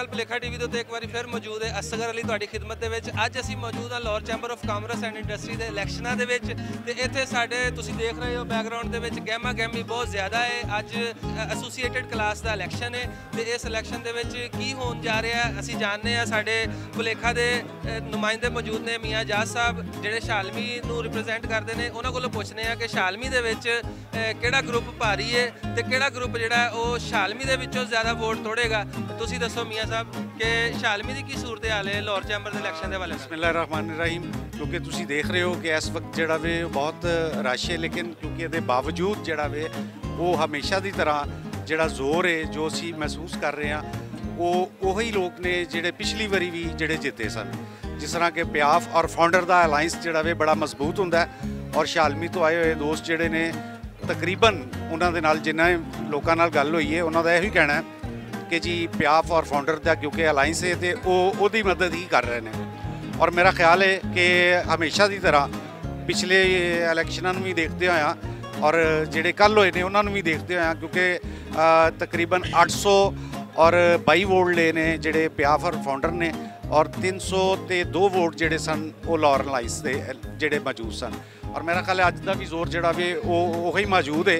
नाल भुलेखा टीवी ਦੇ ਉੱਤੇ ਇੱਕ ਵਾਰੀ ਫਿਰ ਮੌਜੂਦ ਹੈ ਅਸਗਰ ਅਲੀ ਤੁਹਾਡੀ ਖਿਦਮਤ ਦੇ ਵਿੱਚ। ਅੱਜ ਅਸੀਂ ਮੌਜੂਦ ਹਾਂ Lahore chamber of commerce and industry ਦੇ ਇਲੈਕਸ਼ਨਾਂ ਦੇ ਵਿੱਚ ਤੇ ਇੱਥੇ ਸਾਡੇ ਤੁਸੀਂ ਦੇਖ ਰਹੇ ਹੋ ਬੈਕਗ੍ਰਾਉਂਡ ਦੇ ਵਿੱਚ ਗਹਿਮਾ ਗਹਿਮੀ ਬਹੁਤ ਜ਼ਿਆਦਾ ਹੈ। ਅੱਜ ਐਸੋਸੀਏਟਡ ਕਲਾਸ ਦਾ ਇਲੈਕਸ਼ਨ ਹੈ ਤੇ ਇਸ ਇਲੈਕਸ਼ਨ ਦੇ ਵਿੱਚ ਕੀ ਹੋਣ ਜਾ ਰਿਹਾ ਅਸੀਂ ਜਾਣਦੇ ਹਾਂ। ਸਾਡੇ ਭੁਲੇਖਾ ਦੇ ਨੁਮਾਇੰਦੇ ਮੌਜੂਦ ਨੇ ਮੀਆਂ ਜਾਜ ਸਾਹਿਬ ਜਿਹੜੇ ਸ਼ਾਲਮੀ ਨੂੰ ਰਿਪਰੈਜ਼ੈਂਟ ਕਰਦੇ ਨੇ। ਉਹਨਾਂ ਕੋਲੋਂ ਪੁੱਛਦੇ ਆ ਕਿ ਸ਼ਾਲਮੀ ਦੇ ਵਿੱਚ ਕਿਹੜਾ ਗਰੁੱਪ ਭਾਰੀ ਹੈ ਤੇ ਕਿਹੜਾ ਗਰੁੱਪ ਜਿਹੜਾ ਉਹ ਸ਼ਾਲਮੀ ਦੇ ਵਿੱਚੋਂ ਜ਼ਿਆਦਾ ਵੋਟ ਤੋੜੇਗਾ। ਤੁਸੀਂ ਦੱਸੋ ਮੀਆਂ ਸਾਹਿਬ ਕਿ ਸ਼ਾਲਮੀ ਦੀ ਕੀ ਸੂਰਤ ਹਾਲ ਹੈ ਲਾਹੌਰ ਚੈਂਬਰ ਦੇ ਇਲੈਕਸ਼ਨ ਦੇ ਵਾਲੇ। ਬਿਸਮਿल्लाह रहमान रहीम। क्योंकि तुसी देख रहे हो कि इस वक्त ਜਿਹੜਾ ਵੇ ਬਹੁਤ ਰਸ਼ ਹੈ, ਲੇਕਿਨ ਕਿਉਂਕਿ ਇਹਦੇ ਬਾਵਜੂਦ ਜਿਹੜਾ ਵੇ ਉਹ ਹਮੇਸ਼ਾ ਦੀ ਤਰ੍ਹਾਂ ਜਿਹੜਾ ਜ਼ੋਰ ਹੈ ਜੋ ਅਸੀਂ ਮਹਿਸੂਸ ਕਰ ਰਹੇ ਹਾਂ ਉਹ ਉਹੀ ਲੋਕ ਨੇ ਜਿਹੜੇ ਪਿਛਲੀ ਵਾਰੀ ਵੀ ਜਿਹੜੇ ਜਿੱਤੇ ਸਨ। ਜਿਸ ਤਰ੍ਹਾਂ ਕਿ ਪਿਆਫ ਔਰ ਫਾਊਂਡਰ ਦਾ ਅਲਾਈਅੰਸ ਜਿਹੜਾ ਵੇ ਬੜਾ ਮਜ਼ਬੂਤ ਹੁੰਦਾ ਔਰ ਸ਼ਾਲਮੀ ਤੋਂ ਆਏ ਹੋਏ ਦੋਸਤ ਜਿਹੜੇ ਨੇ ਤਕਰੀਬਨ ਉਹਨਾਂ ਦੇ ਨਾਲ ਜਿੰਨਾ ਲੋਕਾਂ ਨਾਲ ਗੱਲ ਹੋਈ ਹੈ ਉਹਨਾਂ ਦਾ ਇਹੀ ਕਹਿਣਾ ਹੈ ਕਿ ਜੀ ਪਿਆਫ ਔਰ ਫਾਊਂਡਰ ਦਾ ਕਿਉਂਕਿ ਅਲਾਈਅੰਸ ਹੈ ਤੇ ਉਹ ਉਹਦੀ ਮਦਦ ਹੀ ਕਰ ਰਹੇ ਨੇ। ਔਰ ਮੇਰਾ ਖਿਆਲ ਹੈ ਕਿ ਹਮੇਸ਼ਾ ਦੀ ਤਰ੍ਹਾਂ ਪਿਛਲੇ ਇਲੈਕਸ਼ਨਾਂ ਨੂੰ ਵੀ ਦੇਖਦੇ ਹੋਇਆ ਔਰ ਜਿਹੜੇ ਕੱਲ੍ਹ ਹੋਏ ਨੇ ਉਹਨਾਂ ਨੂੰ ਵੀ ਦੇਖਦੇ ਹੋਇਆ ਕਿਉਂਕਿ ਤਕਰੀਬਨ 800 ਔਰ 22 ਵੋਟ ਲਏ ਨੇ ਜਿਹੜੇ ਪਿਆਫ ਔਰ ਫਾਊਂਡਰ ਨੇ ਔਰ 302 ਵੋਟ ਜਿਹੜੇ ਸਨ ਉਹ ਲਾਹੌਰ ਅਲਾਈਅੰਸ ਦੇ ਜਿਹੜੇ ਮੌਜੂਦ ਸਨ। ਔਰ ਮੇਰਾ ਖਿਆਲ ਹੈ ਅੱਜ ਦਾ ਵੀ ਜ਼ੋਰ ਜਿਹੜਾ ਵੀ ਉਹ ਉਹੀ ਮੌਜੂਦ ਹੈ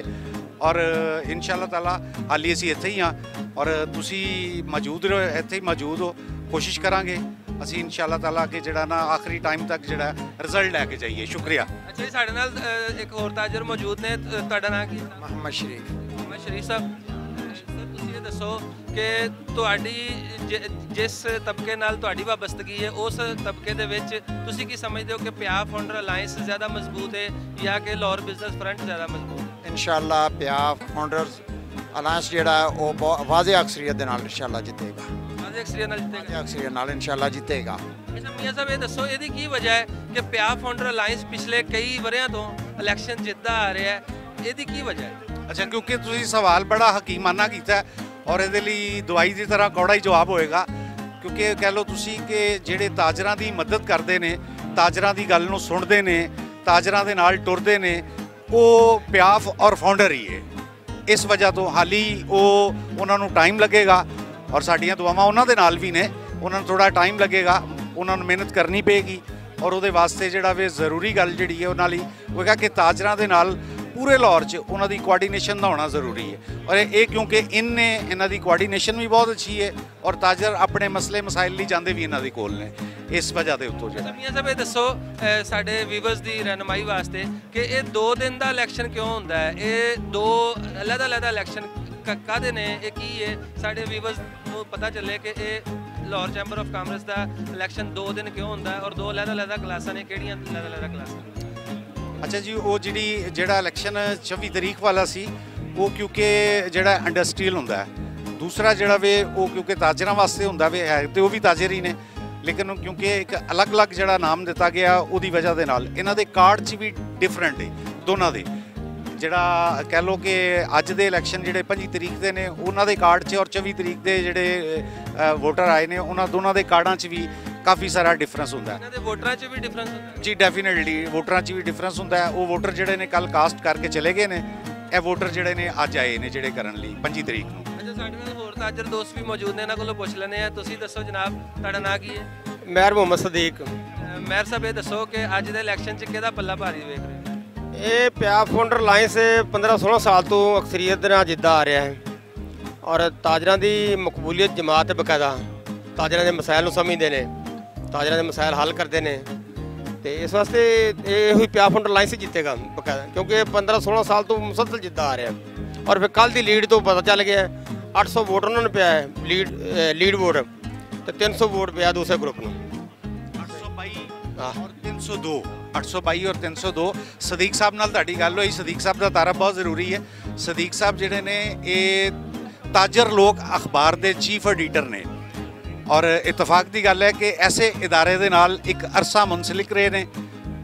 ਔਰ ਇਨਸ਼ਾਅੱਲਾ ਤਾਲਾ ਹਾਲੀ ਅਸੀਂ ਇੱਥੇ ਹੀ ਹਾਂ ਔਰ ਤੁਸੀਂ ਮੌਜੂਦ ਰਹੋ, ਇੱਥੇ ਹੀ ਮੌਜੂਦ ਹੋ। ਕੋਸ਼ਿਸ਼ ਕਰਾਂਗੇ ਅਸੀਂ ਇਨਸ਼ਾਅੱਲਾ ਤਾਲਾ ਕਿ ਜਿਹੜਾ ਨਾ ਆਖਰੀ ਟਾਈਮ ਤੱਕ ਜਿਹੜਾ ਰਿਜ਼ਲਟ ਲੈ ਕੇ ਜਾਈਏ। ਸ਼ੁਕਰੀਆ। ਅੱਛਾ ਜੀ, ਸਾਡੇ ਨਾਲ ਇੱਕ ਹੋਰ ਤਾਜਰ ਮੌਜੂਦ ਨੇ। ਤੁਹਾਡਾ ਨਾਮ ਕੀ ਹੈ? ਮੁਹੰਮਦ ਸ਼ਰੀਫ। ਮੁਹੰਮਦ ਸ਼ਰੀਫ ਸਾਹਿਬ, ਸਰ ਤੁਸੀਂ ਇਹ ਦੱਸੋ ਕਿ ਤੁਹਾਡੀ ਜਿਸ ਤਬਕੇ ਨਾਲ ਤੁਹਾਡੀ ਵਾਬਸਤਗੀ ਹੈ ਉਸ ਤਬਕੇ ਦੇ ਵਿੱਚ ਤੁਸੀਂ ਕੀ ਸਮਝਦੇ ਹੋ ਕਿ ਪਿਆਫ ਫਾਊਂਡਰ ਅਲਾਈਅੰਸ ਜ਼ਿਆਦਾ ਮਜ਼ਬੂਤ ਹੈ ਜਾਂ ਕਿ ਲਾਹੌਰ ਬਿਜ਼ਨਸ ਫਰੰਟ ਜ਼ਿਆਦਾ ਮਜ਼ਬੂਤ ਹੈ? ਇਨਸ਼ਾਅੱਲਾ ਪਿਆਫ ਫਾਊਂਡਰਸ ਅਲਾਇੰਸ ਜਿਹੜਾ ਉਹ ਬਹੁਤ ਵਾਜ਼ਿਹ ਅਕਸਰੀਅਤ ਦੇ ਨਾਲ ਇਨਸ਼ਾਅੱਲਾ ਜਿੱਤੇਗਾ। ਵਾਜ਼ਿਹ ਅਕਸਰੀਅਤ ਨਾਲ ਜਿੱਤੇਗਾ? ਵਾਜ਼ਿਹ ਅਕਸਰੀਅਤ ਨਾਲ ਇਨਸ਼ਾਅੱਲਾ ਜਿੱਤੇਗਾ। ਅੱਛਾ ਮੀਆਂ ਸਾਹਿਬ ਇਹ ਦੱਸੋ ਇਹਦੀ ਕੀ ਵਜ੍ਹਾ ਹੈ ਕਿ ਪਿਆਫ ਫਾਊਂਡਰ ਅਲਾਈਅੰਸ ਪਿਛਲੇ ਕਈ ਵਰ੍ਹਿਆਂ ਤੋਂ ਇਲੈਕਸ਼ਨ ਜਿੱਤਦਾ ਆ ਰਿਹਾ ਹੈ, ਇਹਦੀ ਕੀ ਵਜ੍ਹਾ ਹੈ? ਅੱਛਾ, ਕਿਉਂਕਿ ਤੁਸੀਂ ਸਵਾਲ ਬੜਾ ਹਕੀਮਾਨਾ ਕੀਤਾ ਔਰ ਇਹਦੇ ਲਈ ਦਵਾਈ ਦੀ ਤਰ੍ਹਾਂ ਕੌੜਾ ਹੀ ਜਵਾਬ ਹੋਏਗਾ। ਕਿਉਂਕਿ ਕਹਿ ਲਓ ਤੁਸੀਂ ਕਿ ਜਿਹੜੇ ਤਾਜਰਾਂ ਦੀ ਮਦਦ ਕਰਦੇ ਨੇ, ਤਾਜਰਾਂ ਦੀ ਗੱਲ ਨੂੰ ਸੁਣਦੇ ਨੇ, ਤਾਜਰਾਂ ਦੇ ਨਾਲ ਟੁਰਦੇ ਨੇ, ਉਹ ਪਿਆਫ ਔਰ ਫਾਊਂਡਰ ਹੀ ਹੈ। ਇਸ ਵਜ੍ਹਾ ਤੋਂ ਹਾਲੀ ਉਹਨਾਂ ਨੂੰ ਟਾਈਮ ਲੱਗੇਗਾ ਔਰ ਸਾਡੀਆਂ ਦੁਆਵਾਂ ਉਹਨਾਂ ਦੇ ਨਾਲ ਵੀ ਨੇ। ਉਹਨਾਂ ਨੂੰ ਥੋੜ੍ਹਾ ਟਾਈਮ ਲੱਗੇਗਾ, ਉਹਨਾਂ ਨੂੰ ਮਿਹਨਤ ਕਰਨੀ ਪਏਗੀ ਔਰ ਉਹਦੇ ਵਾਸਤੇ ਜਿਹੜਾ ਵੇ ਜ਼ਰੂਰੀ ਗੱਲ ਜਿਹੜੀ ਹੈ ਉਹਨਾਂ ਲਈ ਹੋਏਗਾ ਕਿ ਤਾਜਰਾਂ ਦੇ ਨਾਲ ਪੂਰੇ ਲਾਹੌਰ 'ਚ ਉਹਨਾਂ ਦੀ ਕੋਆਰਡੀਨੇਸ਼ਨ ਦਾ ਹੋਣਾ ਜ਼ਰੂਰੀ ਹੈ। ਔਰ ਇਹ ਕਿਉਂਕਿ ਇਹਨਾਂ ਦੀ ਕੋਆਰਡੀਨੇਸ਼ਨ ਵੀ ਬਹੁਤ ਅੱਛੀ ਹੈ ਔਰ ਤਾਜਰ ਆਪਣੇ ਮਸਲੇ ਮਸਾਇਲ ਲਈ ਜਾਂਦੇ ਵੀ ਇਹਨਾਂ ਦੇ ਕੋਲ ਨੇ। ਇਸ ਵਜ੍ਹਾ ਦੇ ਉੱਤੋਂ ਜਿਹੜਾ ਮੀਆਂ ਸਾਹਿਬ ਇਹ ਦੱਸੋ ਸਾਡੇ ਵੀਵਰਸ ਦੀ ਰਹਿਨੁਮਾਈ ਵਾਸਤੇ ਕਿ ਇਹ 2 ਦਿਨ ਦਾ ਇਲੈਕਸ਼ਨ ਕਿਉਂ ਹੁੰਦਾ ਹੈ? ਇਹ 2 ਅਲੱਗ-ਅਲੱਗ ਇਲੈਕਸ਼ਨ ਕਾਹਦੇ ਨੇ? ਇਹ ਕੀ ਹੈ ਸਾਡੇ ਵੀਵਰਸ ਨੂੰ ਪਤਾ ਚੱਲੇ ਕਿ ਇਹ Lahore chamber of commerce the election 2 ਦਿਨ ਕਿਉਂ ਹੁੰਦਾ ਔਰ 2 ਅਲੱਗ-ਅਲੱਗ ਕਲਾਸਾਂ ਨੇ, ਕਿਹੜੀਆਂ ਅਲੱਗ-ਅਲੱਗ ਕਲਾਸਾਂ? ਅੱਛਾ ਜੀ, ਉਹ ਜਿਹੜਾ ਇਲੈਕਸ਼ਨ 26 ਤਰੀਕ ਵਾਲਾ ਸੀ ਉਹ ਕਿਉਂਕਿ ਜਿਹੜਾ ਇੰਡਸਟਰੀਅਲ ਹੁੰਦਾ ਹੈ, ਦੂਸਰਾ ਜਿਹੜਾ ਵੇ ਉਹ ਕਿਉਂਕਿ ਤਾਜਰਾਂ ਵਾਸਤੇ ਹੁੰਦਾ ਵੇ ਹੈ ਤੇ ਉਹ ਵੀ ਤਾਜਰ ਹੀ ਨੇ, ਲੇਕਿਨ ਕਿਉਂਕਿ ਇੱਕ ਅਲੱਗ-ਅਲੱਗ ਜਿਹੜਾ ਨਾਮ ਦਿੱਤਾ ਗਿਆ ਉਹਦੀ ਵਜ੍ਹਾ ਦੇ ਨਾਲ ਇਹਨਾਂ ਦੇ ਕਾਰਡ 'ਚ ਵੀ ਡਿਫਰੈਂਟ ਹੈ ਦੋਨਾਂ ਦੇ। ਜਿਹੜਾ ਕਹਿ ਲਓ ਕਿ ਅੱਜ ਦੇ ਇਲੈਕਸ਼ਨ ਜਿਹੜੇ 25 ਤਰੀਕ ਦੇ ਨੇ ਉਹਨਾਂ ਦੇ ਕਾਰਡ 'ਚ ਔਰ 24 ਤਰੀਕ ਦੇ ਜਿਹੜੇ ਵੋਟਰ ਆਏ ਨੇ ਉਹਨਾਂ ਦੋਨਾਂ ਦੇ ਕਾਰਡਾਂ 'ਚ ਵੀ ਕਾਫੀ ਸਾਰਾ ਡਿਫਰੈਂਸ ਹੁੰਦਾ ਹੈ। ਇਹਨਾਂ ਦੇ ਵੋਟਰਾਂ 'ਚ ਵੀ ਡਿਫਰੈਂਸ ਹੁੰਦਾ ਜੀ? ਡੈਫੀਨੇਟਲੀ ਵੋਟਰਾਂ 'ਚ ਵੀ ਡਿਫਰੈਂਸ ਹੁੰਦਾ ਹੈ। ਉਹ ਵੋਟਰ ਜਿਹੜੇ ਨੇ ਕੱਲ ਕਾਸਟ ਕਰਕੇ ਚਲੇ ਗਏ ਨੇ, ਇਹ ਵੋਟਰ ਜਿਹੜੇ ਨੇ ਅੱਜ ਆਏ ਨੇ ਜਿਹੜੇ ਕਰਨ ਲਈ 25 ਤਰੀਕ ਨੂੰ। ਅੱਛਾ, ਸਾਡੇ ਨਾਲ ਹੋਰ ਤਾਜਰ ਦੋਸਤ ਵੀ ਮੌਜੂਦ ਨੇ, ਇਹਨਾਂ ਕੋਲੋਂ ਪੁੱਛ ਲੈਂਦੇ ਆ। ਤੁਸੀਂ ਦੱਸੋ ਜਨਾਬ, ਤੁਹਾਡਾ ਨਾਂ ਕੀ ਹੈ? ਮਹਿਰ ਮੁਹੰਮਦ ਸਦੀਕ। ਮਹਿਰ ਸਾਹਿਬ ਇਹ ਦੱਸੋ ਕਿ ਅੱਜ ਦੇ ਇਲੈਕਸ਼ਨ 'ਚ ਕਿਹਦਾ ਪੱਲਾ ਭਾਰੀ ਵੇਖ ਰਹੇ ਹੋ? ਇਹ ਪਿਆਫ ਫਾਊਂਡਰ ਅਲਾਇੰਸ 15-16 ਸਾਲ ਤੋਂ ਅਕਸਰੀਅਤ ਦੇ ਨਾਲ ਜਿੱਦਾਂ ਆ ਰਿਹਾ ਹੈ ਔਰ ਤਾਜਰਾਂ ਦੀ ਮਕਬੂਲੀਅਤ ਜਮਾਤ ਹੈ। ਬਕਾਇਦਾ ਤਾਜਰਾਂ ਦੇ ਮਸਾਇਲ ਨੂੰ ਸਮਝਦੇ ਨੇ, ਤਾਜਰਾਂ ਦੇ ਮਸਾਇਲ ਹੱਲ ਕਰਦੇ ਨੇ ਤੇ ਇਸ ਵਾਸਤੇ ਇਹ ਹੀ ਪਿਆਫ ਫਾਊਂਡਰ ਅਲਾਇੰਸ ਹੀ ਜਿੱਤੇਗਾ ਬਕਾਇਦਾ, ਕਿਉਂਕਿ 15-16 ਸਾਲ ਤੋਂ ਮੁਸਲਸਲ ਜਿੱਦਾਂ ਆ ਰਿਹਾ ਔਰ ਫਿਰ ਕੱਲ੍ਹ ਦੀ ਲੀਡ ਤੋਂ ਪਤਾ ਚੱਲ ਗਿਆ 800 ਵੋਟ ਉਹਨਾਂ ਨੂੰ ਪਿਆ ਹੈ ਲੀਡ ਵੋਟ ਤੇ 300 ਵੋਟ ਪਿਆ ਦੂਸਰੇ ਗਰੁੱਪ ਨੂੰ। 822 ਔਰ 302 822 ਔਰ 302। ਸਦੀਕ ਸਾਹਿਬ ਨਾਲ ਤੁਹਾਡੀ ਗੱਲ ਹੋਈ। ਸਦੀਕ ਸਾਹਿਬ ਦਾ ਤਾਰਫ ਬਹੁਤ ਜ਼ਰੂਰੀ ਹੈ। ਸਦੀਕ ਸਾਹਿਬ ਜਿਹੜੇ ਨੇ ਇਹ ਤਾਜਰ ਲੋਕ ਅਖਬਾਰ ਦੇ ਚੀਫ ਐਡੀਟਰ ਨੇ ਔਰ ਇਤਫਾਕ ਦੀ ਗੱਲ ਹੈ ਕਿ ਐਸੇ ਇਦਾਰੇ ਦੇ ਨਾਲ ਇੱਕ ਅਰਸਾ ਮੁਨਸਲਿਕ ਰਹੇ ਨੇ।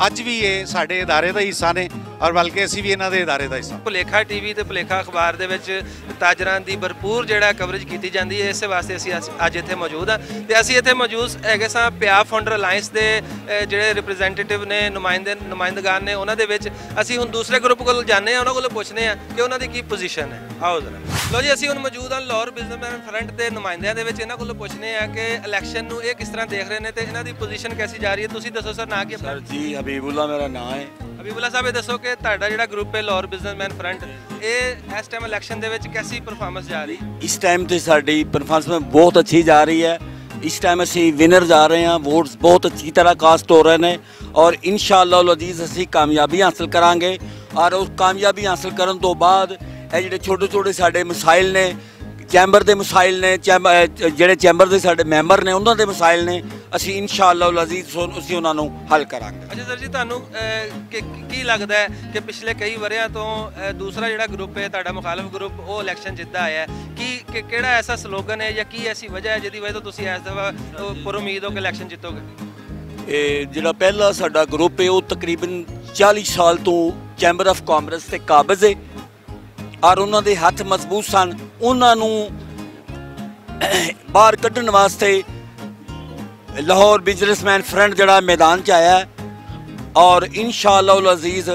ਅੱਜ ਵੀ ਇਹ ਸਾਡੇ ਇਦਾਰੇ ਦਾ ਹਿੱਸਾ ਨੇ ਔਰ ਬਲਕਿ ਅਸੀਂ ਵੀ ਇਹਨਾਂ ਦੇ ਇਦਾਰੇ ਦਾ ਹਿੱਸਾ। ਭੁਲੇਖਾ ਟੀਵੀ ਤੇ ਭੁਲੇਖਾ ਅਖਬਾਰ ਦੇ ਵਿੱਚ ਤਾਜਰਾਂ ਦੀ ਭਰਪੂਰ ਜਿਹੜਾ ਕਵਰੇਜ ਕੀਤੀ ਜਾਂਦੀ ਹੈ, ਇਸੇ ਵਾਸਤੇ ਅਸੀਂ ਅੱਜ ਇੱਥੇ ਮੌਜੂਦ ਹਾਂ ਤੇ ਅਸੀਂ ਇੱਥੇ ਮੌਜੂਦ ਹੈਗੇ ਸਾਂ ਪਿਆਫ ਫਾਊਂਡਰ ਅਲਾਈਅੰਸ ਦੇ ਜਿਹੜੇ ਰਿਪਰੈਜ਼ੈਂਟੇਟਿਵ ਨੇ, ਨੁਮਾਇੰਦਗਾਨ ਨੇ, ਉਹਨਾਂ ਦੇ ਵਿੱਚ ਅਸੀਂ ਹੁਣ ਦੂਸਰੇ ਗਰੁੱਪ ਕੋਲ ਜਾਂਦੇ ਹਾਂ, ਉਹਨਾਂ ਕੋਲੋਂ ਪੁੱਛਦੇ ਹਾਂ ਕਿ ਉਹਨਾਂ ਦੀ ਕੀ ਪੋਜੀਸ਼ਨ ਹੈ। ਆਓ ਜ਼ਰਾ। ਲੋ ਜੀ, ਅਸੀਂ ਹੁਣ ਮੌਜੂਦ ਹਾਂ ਲਾਹੌਰ ਬਿਜ਼ਨਸਮੈਨ ਫਰੰਟ ਦੇ ਨੁਮਾਇੰਦਿਆਂ ਦੇ ਵਿੱਚ। ਇਹਨਾਂ ਕੋਲੋਂ ਪੁੱਛਦੇ ਹਾਂ ਕਿ ਇਲੈਕਸ਼ਨ ਨੂੰ ਇਹ ਕਿਸ ਤਰ੍ਹਾਂ ਦੇਖ ਰਹੇ ਨੇ ਤੇ ਇਹਨਾਂ ਦੀ ਪੋਜੀਸ਼ਨ ਕੈਸੀ ਜਾ ਰਹੀ ਹੈ। ਤੁਸੀਂ ਦੱਸੋ ਸਰ, ਨਾਂ ਕੀ ਆਪਣਾ? सर जी हबीबुल्ला मेरा नाम है। ਹਬੀਬੁੱਲਾ ਸਾਹਿਬ, ਇਹ ਦੱਸੋ ਕਿ ਤੁਹਾਡਾ ਜਿਹੜਾ ਗਰੁੱਪ ਹੈ ਲਾਹੌਰ ਬਿਜ਼ਨਸਮੈਨ ਫਰੰਟ, ਇਹ ਇਸ ਟਾਈਮ ਇਲੈਕਸ਼ਨ ਦੇ ਵਿੱਚ ਕੈਸੀ ਪਰਫਾਰਮੈਂਸ ਜਾ ਰਹੀ? इस टाइम तो साड़ी परफॉर्मेंस बहुत अच्छी जा रही है। इस टाइम असी विनर जा रहे हैं, वोट्स बहुत अच्छी तरह कास्ट हो रहे हैं और इंशाअल्लाह अजीज असी कामयाबी हासिल करांगे। और उस कामयाबी हासिल करने तो बाद ये ਜਿਹੜੇ छोटे छोटे साडे मसाइल ने, ਚੈਂਬਰ ਦੇ ਮਸਾਇਲ ਨੇ, ਜਿਹੜੇ ਚੈਂਬਰ ਦੇ ਸਾਡੇ ਮੈਂਬਰ ਨੇ ਉਹਨਾਂ ਦੇ ਮਸਾਇਲ ਨੇ, ਅਸੀਂ ਇਨਸ਼ਾਅੱਲਾਹ ਅਜ਼ੀਜ਼ ਅਸੀਂ ਉਹਨਾਂ ਨੂੰ ਹੱਲ ਕਰਾਂਗੇ। ਅੱਛਾ ਸਰ ਜੀ, ਤੁਹਾਨੂੰ ਕੀ ਲੱਗਦਾ ਹੈ ਕਿ ਪਿਛਲੇ ਕਈ ਵਰ੍ਹਿਆਂ ਤੋਂ ਦੂਸਰਾ ਜਿਹੜਾ ਗਰੁੱਪ ਹੈ ਤੁਹਾਡਾ ਮੁਖਾਲਫ ਗਰੁੱਪ, ਉਹ ਇਲੈਕਸ਼ਨ ਜਿੱਤਦਾ ਆਇਆ ਹੈ, ਕੀ ਕਿਹੜਾ ਐਸਾ ਸਲੋਗਨ ਹੈ ਜਾਂ ਕੀ ਐਸੀ ਵਜ੍ਹਾ ਹੈ ਜਿਹਦੀ ਵਜ੍ਹਾ ਤੋਂ ਤੁਸੀਂ ਇਸ ਦਫਾ ਪਰ ਉਮੀਦ ਹੋ ਕਿ ਇਲੈਕਸ਼ਨ ਜਿੱਤੋਗੇ? ਇਹ ਜਿਹੜਾ ਪਹਿਲਾ ਸਾਡਾ ਗਰੁੱਪ ਹੈ ਉਹ ਤਕਰੀਬਨ 40 ਸਾਲ ਤੋਂ ਚੈਂਬਰ ਆਫ ਕਾਮਰਸ ਤੇ ਕਾਬਜ਼ ਹੈ ਔਰ ਉਹਨਾਂ ਦੇ ਹੱਥ ਮਜ਼ਬੂਤ ਸਨ। ਉਹਨਾਂ ਨੂੰ ਬਾਹਰ ਕੱਢਣ ਵਾਸਤੇ ਲਾਹੌਰ ਬਿਜ਼ਨਸਮੈਨ ਫਰੰਟ ਜਿਹੜਾ ਮੈਦਾਨ 'ਚ ਆਇਆ ਔਰ ਇਨਸ਼ਾਅੱਲਾਹ ਅਜ਼ੀਜ਼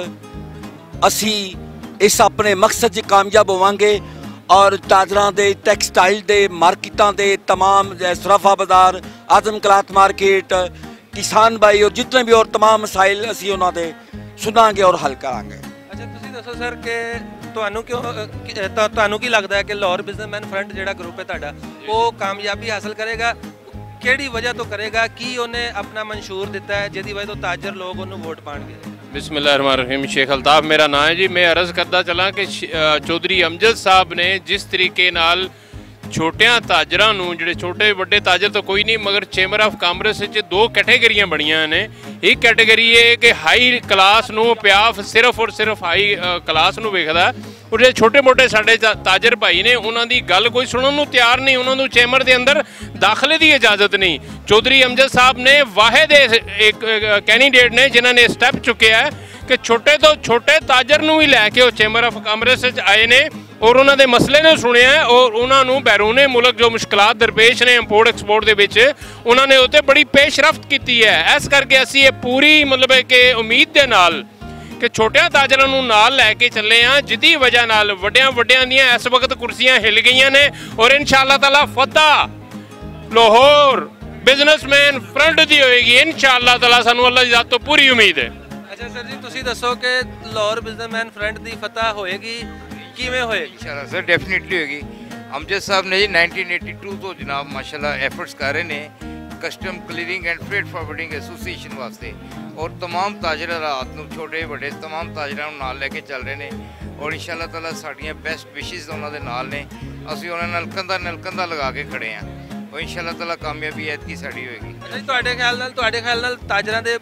ਅਸੀਂ ਇਸ ਆਪਣੇ ਮਕਸਦ 'ਚ ਕਾਮਯਾਬ ਹੋਵਾਂਗੇ ਔਰ ਤਾਜਰਾਂ ਦੇ, ਟੈਕਸਟਾਈਲ ਦੇ, ਮਾਰਕੀਟਾਂ ਦੇ ਤਮਾਮ ਸਰਾਫਾ ਬਾਜ਼ਾਰ, ਆਜ਼ਮ ਕਲਾਥ ਮਾਰਕੀਟ, ਕਿਸਾਨ ਭਾਈ ਔਰ ਜਿਤਨੇ ਵੀ ਔਰ ਤਮਾਮ ਮਸਾਇਲ ਅਸੀਂ ਉਹਨਾਂ ਦੇ ਸੁਣਾਂਗੇ ਔਰ ਹੱਲ ਕਰਾਂਗੇ। ਅੱਛਾ, ਤੁਸੀਂ ਦੱਸੋ ਸਰ ਕਿ ਤੁਹਾਨੂੰ ਕੀ ਲੱਗਦਾ ਹੈ ਕਿ ਲਾਹੌਰ ਬਿਜ਼ਨਸਮੈਨ ਫਰੰਟ ਜਿਹੜਾ ਗਰੁੱਪ ਹੈ ਤੁਹਾਡਾ, ਉਹ ਕਾਮਯਾਬੀ ਹਾਸਲ ਕਰੇਗਾ? ਕਿਹੜੀ ਵਜ੍ਹਾ ਤੋਂ ਕਰੇਗਾ? ਕੀ ਉਹਨੇ ਆਪਣਾ ਮਨਸ਼ੂਰ ਦਿੱਤਾ ਹੈ ਜਿਹਦੀ ਵਜ੍ਹਾ ਤੋਂ ਤਾਜਰ ਲੋਕ ਉਹਨੂੰ ਵੋਟ ਪਾਣਗੇ? बिस्मिल्लाहिर्रहमानिर्रहीम, शेख अल्ताफ मेरा नाम है जी। मैं अर्ज़ करता चला कि चौधरी अमजद साहब ने जिस तरीके नाल ਛੋਟਿਆਂ ਤਾਜਰਾਂ ਨੂੰ, ਜਿਹੜੇ ਛੋਟੇ ਵੱਡੇ ਤਾਜਰ ਤਾਂ ਕੋਈ ਨਹੀਂ, ਮਗਰ ਚੈਂਬਰ ਆਫ ਕਾਮਰਸ ਵਿੱਚ ਦੋ ਕੈਟੇਗਰੀਆਂ ਬਣੀਆਂ ਨੇ। ਇੱਕ ਕੈਟੇਗਰੀ ਇਹ ਕਿ ਹਾਈ ਕਲਾਸ ਨੂੰ ਪਿਆਫ ਸਿਰਫ ਔਰ ਸਿਰਫ ਹਾਈ ਕਲਾਸ ਨੂੰ ਵੇਖਦਾ, ਔਰ ਜਿਹੜੇ ਛੋਟੇ ਮੋਟੇ ਸਾਡੇ ਤਾਜਰ ਭਾਈ ਨੇ ਉਹਨਾਂ ਦੀ ਗੱਲ ਕੋਈ ਸੁਣਨ ਨੂੰ ਤਿਆਰ ਨਹੀਂ, ਉਹਨਾਂ ਨੂੰ ਚੈਂਬਰ ਦੇ ਅੰਦਰ ਦਾਖਲੇ ਦੀ ਇਜਾਜ਼ਤ ਨਹੀਂ। ਚੌਧਰੀ ਅਮਜਦ ਸਾਹਿਬ ਨੇ ਵਾਹਿਦ ਇੱਕ ਕੈਂਡੀਡੇਟ ਨੇ ਜਿਨ੍ਹਾਂ ਨੇ ਸਟੈਪ ਚੁੱਕਿਆ ਹੈ ਕਿ ਛੋਟੇ ਤੋਂ ਛੋਟੇ ਤਾਜਰ ਨੂੰ ਵੀ ਲੈ ਕੇ ਉਹ ਚੈਂਬਰ ਆਫ ਕਾਮਰਸ ਵਿੱਚ ਆਏ ਨੇ ਔਰ ਉਹਨਾਂ ਦੇ ਮਸਲੇ ਨੂੰ ਸੁਣਿਆ ਔਰ ਉਹਨਾਂ ਨੂੰ ਬੈਰੂਨੇ ਮੁਲਕ ਜੋ ਮੁਸ਼ਕਲਾਤ ਦਰਪੇਸ਼ ਨੇ ਇੰਪੋਰਟ ਐਕਸਪੋਰਟ ਦੇ ਵਿੱਚ, ਉਹਨਾਂ ਨੇ ਉੱਤੇ ਬੜੀ ਪੇਸ਼ਰਫਤ ਕੀਤੀ ਹੈ। ਇਸ ਕਰਕੇ ਅਸੀਂ ਇਹ ਪੂਰੀ ਮਤਲਬ ਹੈ ਕਿ ਉਮੀਦ ਦੇ ਨਾਲ ਕਿ ਛੋਟਿਆਂ ਤਾਜਰਾਂ ਨੂੰ ਨਾਲ ਲੈ ਕੇ ਚੱਲੇ ਹਾਂ, ਜਿਹਦੀ ਵਜ੍ਹਾ ਨਾਲ ਵੱਡਿਆਂ ਦੀਆਂ ਇਸ ਵਕਤ ਕੁਰਸੀਆਂ ਹਿੱਲ ਗਈਆਂ ਨੇ ਔਰ ਇਨਸ਼ਾਅੱਲਾਹ ਤਾਲਾ ਫਤਹ ਲਾਹੌਰ ਬਿਜ਼ਨਸਮੈਨ ਫਰੰਟ ਦੀ ਹੋਏਗੀ ਇਨਸ਼ਾਅੱਲਾਹ ਤਾਲਾ, ਸਾਨੂੰ ਅੱਲਾਹ ਦੀ ਜ਼ਾਤ ਤੋਂ ਪੂਰੀ ਉਮੀਦ ਹੈ। ਅੱਛਾ ਸਰ ਜੀ, ਤੁਸੀਂ ਦੱਸੋ ਕਿ ਲਾਹੌਰ ਬਿਜ਼ਨਸਮੈਨ ਫਰੰਟ ਦੀ ਫਤਹ ਹੋਏਗੀ, ਕਿਵੇਂ ਹੋਏਗੀ? इंशाल्लाह सर डेफिनेटली होगी। अमजद साहब ने जी 1982 तो जनाब माशाल्लाह एफर्ट्स कर रहे हैं custom clearing and freight forwarding association वास्ते और तमाम ताजर रात ਨੂੰ ਛੋਟੇ ਵੱਡੇ तमाम ਤਾਜਰਾਂ ਨੂੰ ਨਾਲ ਲੈ ਕੇ ਚੱਲ ਰਹੇ ਨੇ ਔਰ ਇੰਸ਼ਾਅੱਲਾਹ ਤਾਲਾ ਸਾਡੀਆਂ ਬੈਸਟ ਵਿਸ਼ੇਸ ਉਹਨਾਂ ਦੇ ਨਾਲ ਨੇ। ਅਸੀਂ ਉਹਨਾਂ ਨਾਲ ਕੰਧਾ ਲਗਾ ਕੇ ਖੜੇ ਹਾਂ ਔਰ ਇੰਸ਼ਾਅੱਲਾਹ ਤਾਲਾ ਕਾਮਯਾਬੀ ਐਤਕੀ ਸਾਡੀ ਹੋਏਗੀ। ਅੱਛਾ ਜੀ, ਤੁਹਾਡੇ ਖਿਆਲ ਨਾਲ ਤਾਜਰਾਂ ਦੇ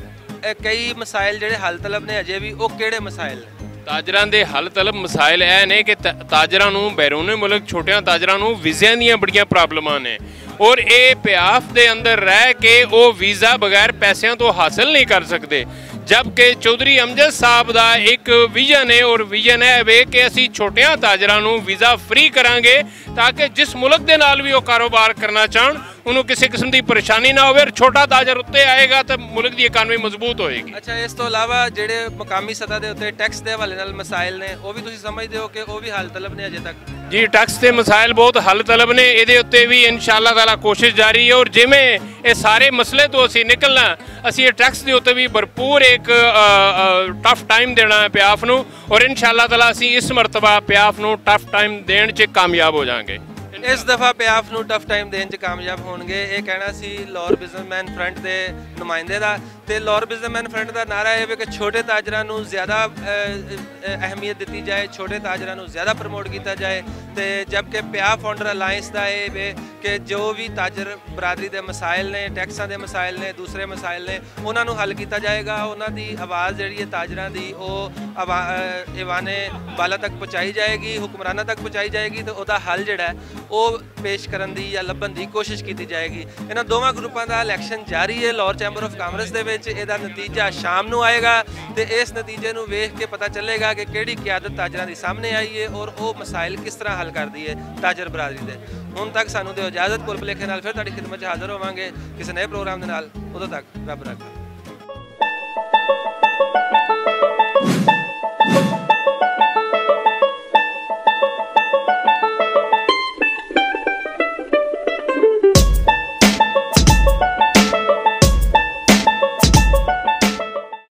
ਕਈ ਮਸਾਇਲ ਜਿਹੜੇ ਹੱਲ ਤਲਬ ਨੇ ਅਜੇ ਵੀ, ਉਹ ਕਿਹੜੇ ਮਸਾਇਲ ਨੇ? ਤਾਜਰਾਂ ਦੇ ਹੱਲ ਤਲਬ ਮਸਾਇਲ ਇਹ ਨੇ ਕਿ ਤਾਜਰਾਂ ਨੂੰ ਬੈਰੂਨੇ ਮੁਲਕ ਛੋਟਿਆਂ ਤਾਜਰਾਂ ਨੂੰ ਵੀਜ਼ਿਆਂ ਦੀਆਂ ਬੜੀਆਂ ਪ੍ਰੋਬਲਮਾਂ ਨੇ ਔਰ ਇਹ ਪਿਆਫ ਦੇ ਅੰਦਰ ਰਹਿ ਕੇ ਉਹ ਵੀਜ਼ਾ ਬਗੈਰ ਪੈਸਿਆਂ ਤੋਂ ਹਾਸਲ ਨਹੀਂ ਕਰ ਸਕਦੇ। ਜਦਕਿ ਚੌਧਰੀ ਅਮਜਦ ਸਾਹਿਬ ਦਾ ਇੱਕ ਵਿਜ਼ਨ ਹੈ ਔਰ ਵਿਜ਼ਨ ਇਹ ਵੇ ਕਿ ਅਸੀਂ ਛੋਟਿਆਂ ਤਾਜਰਾਂ ਨੂੰ ਵੀਜ਼ਾ ਫ੍ਰੀ ਕਰਾਂਗੇ ਤਾਂ ਕਿ ਜਿਸ ਮੁਲਕ ਦੇ ਨਾਲ ਵੀ ਉਹ ਕਾਰੋਬਾਰ ਕਰਨਾ ਚਾਹਣ ਉਹਨੂੰ ਕਿਸੇ ਕਿਸਮ ਦੀ ਪਰੇਸ਼ਾਨੀ ਨਾ ਹੋਵੇ ਔਰ ਛੋਟਾ ਤਾਜਰ ਉੱਤੇ ਆਏਗਾ ਤਾਂ ਮੁਲਕ ਦੀ ਇਕਾਨਮੀ ਮਜ਼ਬੂਤ ਹੋਏਗੀ। ਅੱਛਾ, ਇਸ ਤੋਂ ਇਲਾਵਾ ਜਿਹੜੇ ਮੁਕਾਮੀ ਸਤ੍ਹਾ ਦੇ ਉੱਤੇ ਟੈਕਸ ਦੇ ਹਵਾਲੇ ਨਾਲ ਮਸਾਇਲ ਨੇ, ਉਹ ਵੀ ਤੁਸੀਂ ਸਮਝਦੇ ਹੋ ਕਿ ਉਹ ਵੀ ਹੱਲ ਤਲਬ ਨੇ ਅਜੇ ਤੱਕ? ਜੀ, ਟੈਕਸ ਦੇ ਮਸਾਇਲ ਬਹੁਤ ਹੱਲ ਤਲਬ ਨੇ, ਇਹਦੇ ਉੱਤੇ ਵੀ ਇਨਸ਼ਾਅੱਲਾਹ ਤਾਲਾ ਕੋਸ਼ਿਸ਼ ਜਾਰੀ ਹੈ ਔਰ ਜਿਵੇਂ ਇਹ ਸਾਰੇ ਮਸਲੇ ਤੋਂ ਅਸੀਂ ਨਿਕਲਣਾ, ਅਸੀਂ ਇਹ ਟੈਕਸ ਦੇ ਉੱਤੇ ਵੀ ਭਰਪੂਰ ਇੱਕ ਟਫ ਟਾਈਮ ਦੇਣਾ ਹੈ ਪਿਆਫ ਨੂੰ ਔਰ ਇਨਸ਼ਾਅੱਲਾਹ ਤਾਲਾ ਅਸੀਂ ਇਸ ਮਰਤਬਾ ਪਿਆਫ ਨੂੰ ਟਫ ਟਾਈਮ ਦੇਣ 'ਚ ਕਾਮਯਾਬ ਹੋ ਜਾਵਾਂਗੇ। ਇਸ ਦਫਾ ਪਿਆਫ ਨੂੰ ਟਫ ਟਾਈਮ ਦੇਣ 'ਚ ਕਾਮਯਾਬ ਹੋਣਗੇ, ਇਹ ਕਹਿਣਾ ਸੀ ਲਾਹੌਰ ਬਿਜ਼ਨਸਮੈਨ ਫਰੰਟ ਦੇ ਨੁਮਾਇੰਦੇ ਦਾ। ਤੇ ਲਾਹੌਰ ਬਿਜ਼ਨਸਮੈਨ ਫਰੰਟ ਦਾ ਨਾਰਾ ਇਹ ਵੇ ਕਿ ਛੋਟੇ ਤਾਜਰਾਂ ਨੂੰ ਜ਼ਿਆਦਾ ਅਹਿਮੀਅਤ ਦਿੱਤੀ ਜਾਏ, ਛੋਟੇ ਤਾਜਰਾਂ ਨੂੰ ਜ਼ਿਆਦਾ ਪ੍ਰਮੋਟ ਕੀਤਾ ਜਾਏ। ਤੇ ਜਦਕਿ ਪਿਆਫ ਫਾਊਂਡਰ ਅਲਾਇੰਸ ਦਾ ਇਹ ਵੇ ਕਿ ਜੋ ਵੀ ਤਾਜਰ ਬਰਾਦਰੀ ਦੇ ਮਸਾਇਲ ਨੇ, ਟੈਕਸਾਂ ਦੇ ਮਸਾਇਲ ਨੇ, ਦੂਸਰੇ ਮਸਾਇਲ ਨੇ, ਉਹਨਾਂ ਨੂੰ ਹੱਲ ਕੀਤਾ ਜਾਏਗਾ। ਉਹਨਾਂ ਦੀ ਆਵਾਜ਼ ਜਿਹੜੀ ਹੈ ਤਾਜਰਾਂ ਦੀ, ਉਹ ਈਵਾਨੇ ਬਾਲਾ ਤੱਕ ਪਹੁੰਚਾਈ ਜਾਏਗੀ, ਹੁਕਮਰਾਨਾਂ ਤੱਕ ਪਹੁੰਚਾਈ ਜਾਏਗੀ ਤੇ ਉਹਦਾ ਹੱਲ ਜਿਹੜਾ ਉਹ ਪੇਸ਼ ਕਰਨ ਦੀ ਜਾਂ ਲੱਭਣ ਦੀ ਕੋਸ਼ਿਸ਼ ਕੀਤੀ ਜਾਏਗੀ। ਇਹਨਾਂ ਦੋਵਾਂ ਗਰੁੱਪਾਂ ਦਾ ਇਲੈਕਸ਼ਨ ਜਾਰੀ ਹੈ ਲਾਹੌਰ ਚੈਂਬਰ ਆਫ ਕਾਮਰਸ ਦੇ ਵਿੱਚ। ਵਿੱਚ ਇਹਦਾ ਨਤੀਜਾ ਸ਼ਾਮ ਨੂੰ ਆਏਗਾ ਤੇ ਇਸ ਨਤੀਜੇ ਨੂੰ ਵੇਖ ਕੇ ਪਤਾ ਚੱਲੇਗਾ ਕਿ ਕਿਹੜੀ ਕਿਆਦਤ ਤਾਜਰਾਂ ਦੀ ਸਾਹਮਣੇ ਆਈ ਹੈ ਔਰ ਉਹ ਮਸਾਇਲ ਕਿਸ ਤਰ੍ਹਾਂ ਹੱਲ ਕਰਦੀ ਹੈ ਤਾਜਰ ਬਰਾਦਰੀ ਦੇ। ਹੁਣ ਤੱਕ ਸਾਨੂੰ ਦਿਓ ਇਜਾਜ਼ਤ, ਭੁੱਲ ਭੁਲੇਖੇ ਨਾਲ ਫਿਰ ਤੁਹਾਡੀ ਖਿਦਮਤ 'ਚ ਹਾਜ਼ਰ ਹੋਵਾਂਗੇ ਕਿਸੇ ਨਵੇਂ ਪ੍ਰੋਗਰਾਮ ਦੇ ਨਾਲ। ਉਦੋਂ ਤੱਕ ਰੱਬ ਰਾਖਾ।